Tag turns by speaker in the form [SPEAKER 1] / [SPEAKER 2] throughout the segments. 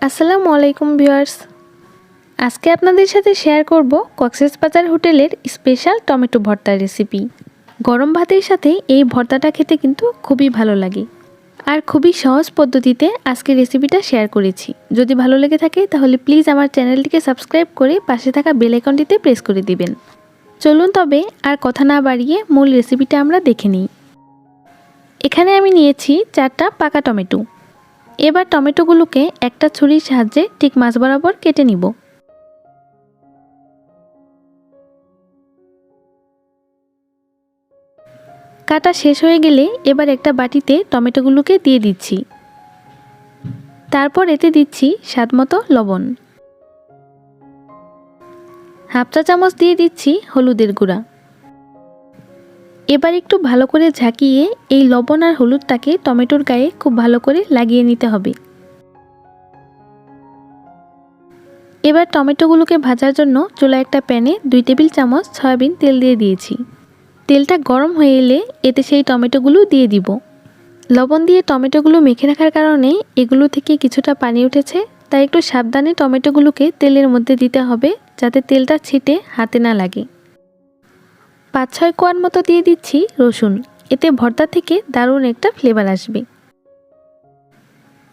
[SPEAKER 1] আসসালামু আলাইকুম ভিউয়ার্স, আজকে আপনাদের সাথে শেয়ার করব কক্সবাজার হোটেলের স্পেশাল টমেটো ভর্তার রেসিপি। গরম ভাতের সাথে এই ভর্তাটা খেতে কিন্তু খুবই ভালো লাগে আর খুবই সহজ পদ্ধতিতে আজকে রেসিপিটা শেয়ার করেছি। যদি ভালো লেগে থাকে তাহলে প্লিজ আমার চ্যানেলটিকে সাবস্ক্রাইব করে পাশে থাকা বেল আইকনটিতে প্রেস করে দিবেন। চলুন তবে আর কথা না বাড়িয়ে মূল রেসিপিটা আমরা দেখে নিই। এখানে আমি নিয়েছি 4টা পাকা টমেটো। এবার টমেটোগুলোকে একটা ছুরির সাহায্যে ঠিক মাঝ বরাবর কেটে নিব। কাটা শেষ হয়ে গেলে এবার একটা বাটিতে টমেটোগুলোকে দিয়ে দিচ্ছি। তারপর এতে দিচ্ছি স্বাদমতো লবণ, হাফ চা চামচ দিয়ে দিচ্ছি হলুদের গুঁড়া। এবার একটু ভালো করে ঝাঁকিয়ে এই লবণ আর হলুদটাকে টমেটোর গায়ে খুব ভালো করে লাগিয়ে নিতে হবে। এবার টমেটোগুলোকে ভাজার জন্য চুলায় একটা প্যানে 2 টেবিল চামচ সয়াবিন তেল দিয়ে দিয়েছি। তেলটা গরম হয়ে এলে এতে সেই টমেটোগুলো দিয়ে দিব। লবণ দিয়ে টমেটোগুলো মেখে রাখার কারণে এগুলো থেকে কিছুটা পানি উঠেছে, তাই একটু সাবধানে টমেটোগুলোকে তেলের মধ্যে দিতে হবে যাতে তেলটা ছিটে হাতে না লাগে। 5-6 কোয়ার মতো দিয়ে দিচ্ছি রসুন, এতে ভর্তা থেকে দারুণ একটা ফ্লেভার আসবে।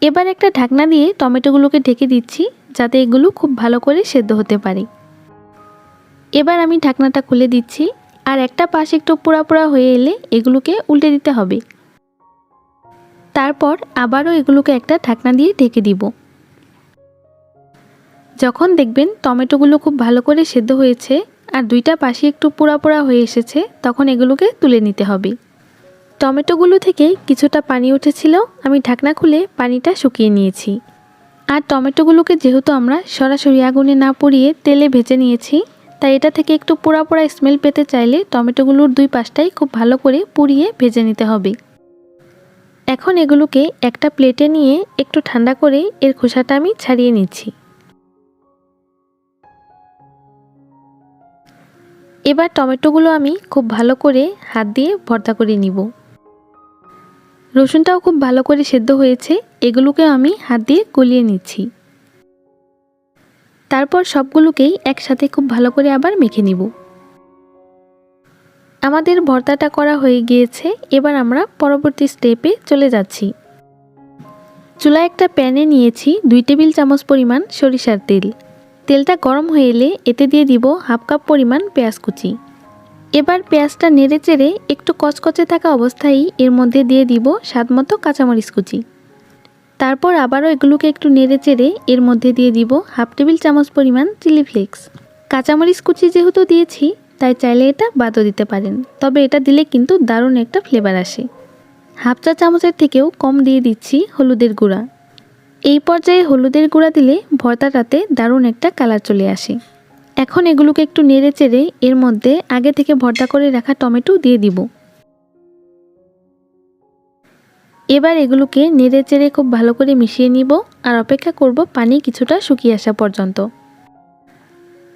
[SPEAKER 1] এবার একটা ঢাকনা দিয়ে টমেটোগুলোকে ঢেকে দিচ্ছি যাতে এগুলো খুব ভালো করে সেদ্ধ হতে পারে। এবার আমি ঢাকনাটা খুলে দিচ্ছি আর একটা পাশ একটু পোড়া পোড়া হয়ে এলে এগুলোকে উল্টে দিতে হবে। তারপর আবারও এগুলোকে একটা ঢাকনা দিয়ে ঢেকে দিব। যখন দেখবেন টমেটোগুলো খুব ভালো করে সেদ্ধ হয়েছে আর দুইটা পাশে একটু পোড়া পোড়া হয়ে এসেছে, তখন এগুলোকে তুলে নিতে হবে। টমেটোগুলো থেকে কিছুটা পানি উঠেছিল, আমি ঢাকনা খুলে পানিটা শুকিয়ে নিয়েছি। আর টমেটোগুলোকে যেহেতু আমরা সরাসরি আগুনে না পুড়িয়ে তেলে ভেজে নিয়েছি, তাই এটা থেকে একটু পোড়া পোড়া স্মেল পেতে চাইলে টমেটোগুলোর দুই পাশটাই খুব ভালো করে পুড়িয়ে ভেজে নিতে হবে। এখন এগুলোকে একটা প্লেটে নিয়ে একটু ঠান্ডা করে এর খোসাটা আমি ছাড়িয়ে নিচ্ছি। এবার টমেটোগুলো আমি খুব ভালো করে হাত দিয়ে ভর্তা করে নিব। রসুনটাও খুব ভালো করে সেদ্ধ হয়েছে, এগুলোকে আমি হাত দিয়ে গলিয়ে নিচ্ছি। তারপর সবগুলোকেই একসাথে খুব ভালো করে আবার মেখে নিব। আমাদের ভর্তাটা করা হয়ে গিয়েছে, এবার আমরা পরবর্তী স্টেপে চলে যাচ্ছি। চুলায় একটা প্যানে নিয়েছি 2 টেবিল চামচ পরিমাণ সরিষার তেল। তেলটা গরম হয়ে এলে এতে দিয়ে দিব হাফ কাপ পরিমাণ পেঁয়াজ কুচি। এবার পেঁয়াজটা নেড়ে চেড়ে একটু কচকচে থাকা অবস্থায় এর মধ্যে দিয়ে দিব স্বাদমতো কাঁচামরিচ কুচি। তারপর আবারও এগুলোকে একটু নেড়ে চেড়ে এর মধ্যে দিয়ে দিব হাফ টেবিল চামচ পরিমাণ চিলি ফ্লেক্স। কাঁচামরিচ কুচি যেহেতু দিয়েছি তাই চাইলে এটা বাদও দিতে পারেন, তবে এটা দিলে কিন্তু দারুণ একটা ফ্লেভার আসে। হাফ চা চামচের থেকেও কম দিয়ে দিচ্ছি হলুদের গুঁড়া। এই পর্যায়ে হলুদের গুঁড়া দিলে ভর্তাটাতে দারুণ একটা কালার চলে আসে। এখন এগুলোকে একটু নেড়ে চেড়ে এর মধ্যে আগে থেকে ভর্তা করে রাখা টমেটো দিয়ে দিব। এবার এগুলোকে নেড়ে চেড়ে খুব ভালো করে মিশিয়ে নিব আর অপেক্ষা করব পানি কিছুটা শুকিয়ে আসা পর্যন্ত।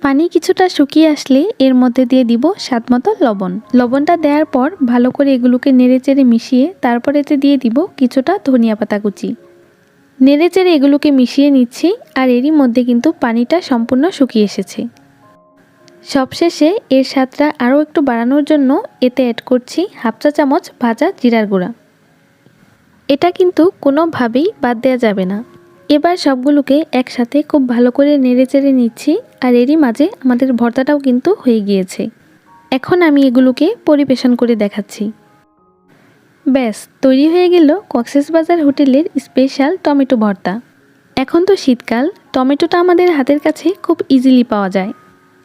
[SPEAKER 1] পানি কিছুটা শুকিয়ে আসলে এর মধ্যে দিয়ে দিব স্বাদমতো লবণ। লবণটা দেওয়ার পর ভালো করে এগুলোকে নেড়ে চেড়ে মিশিয়ে তারপর এতে দিয়ে দিব কিছুটা ধনিয়া পাতা কুচি। নেড়ে চেড়ে এগুলোকে মিশিয়ে নিচ্ছি আর এরই মধ্যে কিন্তু পানিটা সম্পূর্ণ শুকিয়ে এসেছে। সবশেষে এর স্বাদটা আরও একটু বাড়ানোর জন্য এতে অ্যাড করছি হাফ চা চামচ ভাজা জিরার গুঁড়া। এটা কিন্তু কোনোভাবেই বাদ দেওয়া যাবে না। এবার সবগুলোকে একসাথে খুব ভালো করে নেড়ে চেড়ে নিচ্ছি আর এরই মাঝে আমাদের ভর্তাটাও কিন্তু হয়ে গিয়েছে। এখন আমি এগুলোকে পরিবেশন করে দেখাচ্ছি। ব্যাস তৈরি হয়ে গেল কক্সবাজার হোটেলের স্পেশাল টমেটো ভর্তা। এখন তো শীতকাল, টমেটোটা আমাদের হাতের কাছে খুব ইজিলি পাওয়া যায়,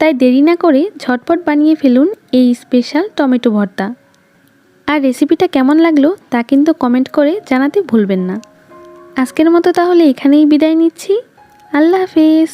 [SPEAKER 1] তাই দেরি না করে ঝটপট বানিয়ে ফেলুন এই স্পেশাল টমেটো ভর্তা। আর রেসিপিটা কেমন লাগলো তা কিন্তু কমেন্ট করে জানাতে ভুলবেন না। আজকের মতো তাহলে এখানেই বিদায় নিচ্ছি। আল্লাহ হাফেজ।